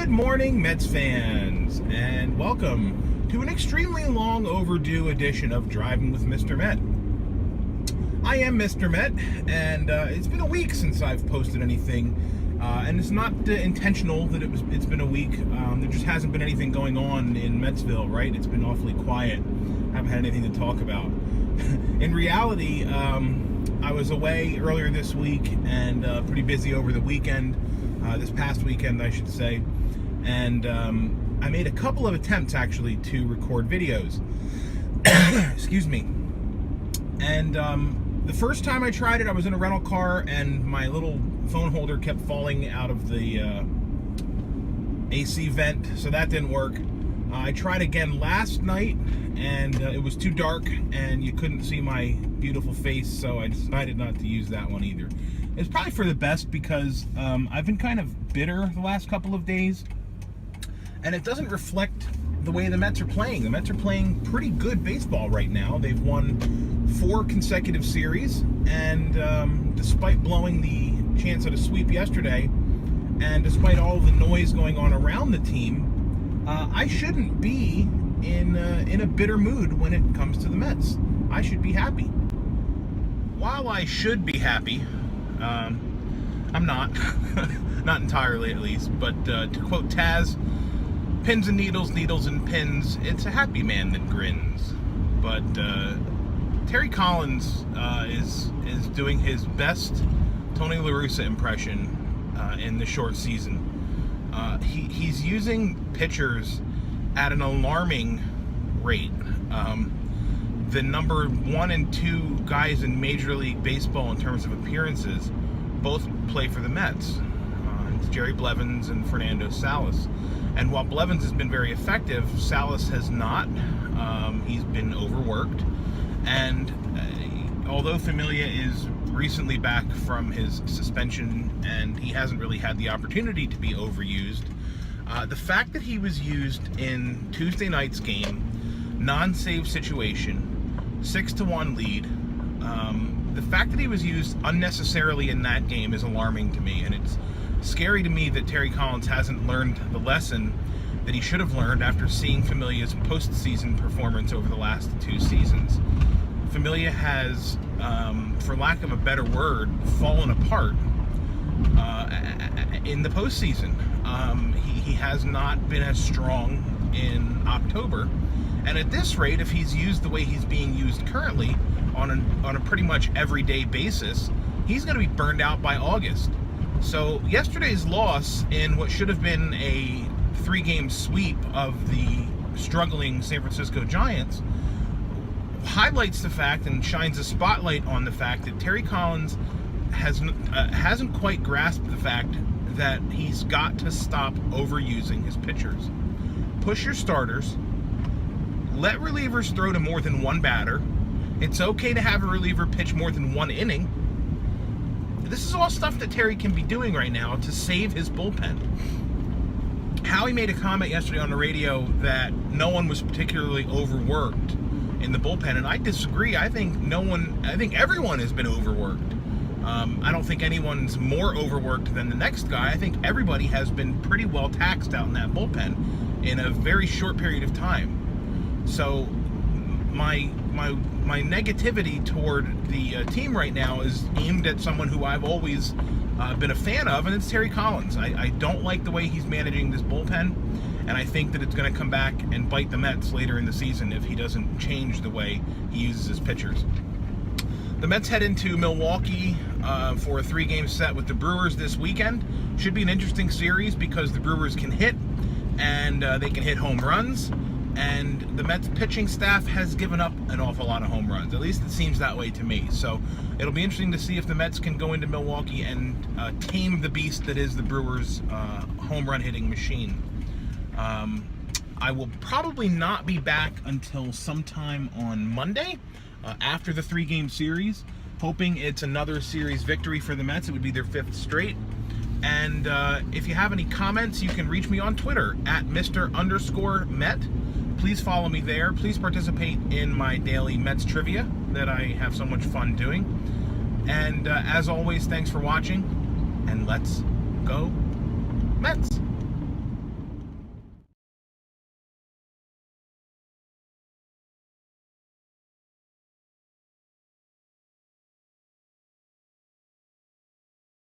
Good morning, Mets fans, and welcome to an extremely long overdue edition of Driving with Mr. Met. I am Mr. Met, and it's been a week since I've posted anything, and it's not intentional that it's been a week. There just hasn't been anything going on in Metsville, right? It's been awfully quiet. I haven't had anything to talk about. In reality, I was away earlier this week and pretty busy over the weekend, this past weekend, I should say. And I made a couple of attempts, actually, to record videos. Excuse me. And the first time I tried it, I was in a rental car, and my little phone holder kept falling out of the AC vent, so that didn't work. I tried again last night, and it was too dark, and you couldn't see my beautiful face, so I decided not to use that one either. It's probably for the best because I've been kind of bitter the last couple of days, and it doesn't reflect the way the Mets are playing. The Mets are playing pretty good baseball right now. They've won 4 consecutive series, and despite blowing the chance at a sweep yesterday, and despite all of the noise going on around the team, I shouldn't be in a bitter mood when it comes to the Mets. I should be happy. While I should be happy, I'm not. Not entirely, at least. But to quote Taz, pins and needles, needles and pins, it's a happy man that grins. But Terry Collins is doing his best Tony La Russa impression in the short season. He's using pitchers at an alarming rate. The number 1 and 2 guys in Major League Baseball in terms of appearances both play for the Mets. It's Jerry Blevins and Fernando Salas. And while Blevins has been very effective, Salas has not. He's been overworked. And although Familia is recently back from his suspension and he hasn't really had the opportunity to be overused, the fact that he was used in Tuesday night's game, non-save situation, 6-1 lead, the fact that he was used unnecessarily in that game is alarming to me, and it's scary to me that Terry Collins hasn't learned the lesson that he should have learned after seeing Familia's postseason performance over the last 2 seasons. Familia has, for lack of a better word, fallen apart in the postseason. He has not been as strong in October, and at this rate, if he's used the way he's being used currently on a pretty much everyday basis, he's going to be burned out by August. So yesterday's loss in what should have been a 3-game sweep of the struggling San Francisco Giants highlights the fact and shines a spotlight on the fact that Terry Collins hasn't quite grasped the fact that he's got to stop overusing his pitchers. Push your starters. Let relievers throw to more than one batter. It's okay to have a reliever pitch more than 1 inning. This is all stuff that Terry can be doing right now to save his bullpen. Howie made a comment yesterday on the radio that no one was particularly overworked in the bullpen, and I disagree. I think everyone has been overworked. I don't think anyone's more overworked than the next guy. I think everybody has been pretty well taxed out in that bullpen in a very short period of time. So my negativity toward the team right now is aimed at someone who I've always been a fan of, and it's Terry Collins. I don't like the way he's managing this bullpen, and I think that it's going to come back and bite the Mets later in the season if he doesn't change the way he uses his pitchers. The Mets head into Milwaukee for a 3-game set with the Brewers this weekend. Should be an interesting series because the Brewers can hit, and they can hit home runs. And the Mets pitching staff has given up an awful lot of home runs. At least it seems that way to me. So it'll be interesting to see if the Mets can go into Milwaukee and tame the beast that is the Brewers' home run hitting machine. I will probably not be back until sometime on Monday after the 3-game series, hoping it's another series victory for the Mets. It would be their 5th straight. And if you have any comments, you can reach me on Twitter at Mr_Met. Please follow me there. Please participate in my daily Mets trivia that I have so much fun doing. And as always, thanks for watching, and let's go Mets!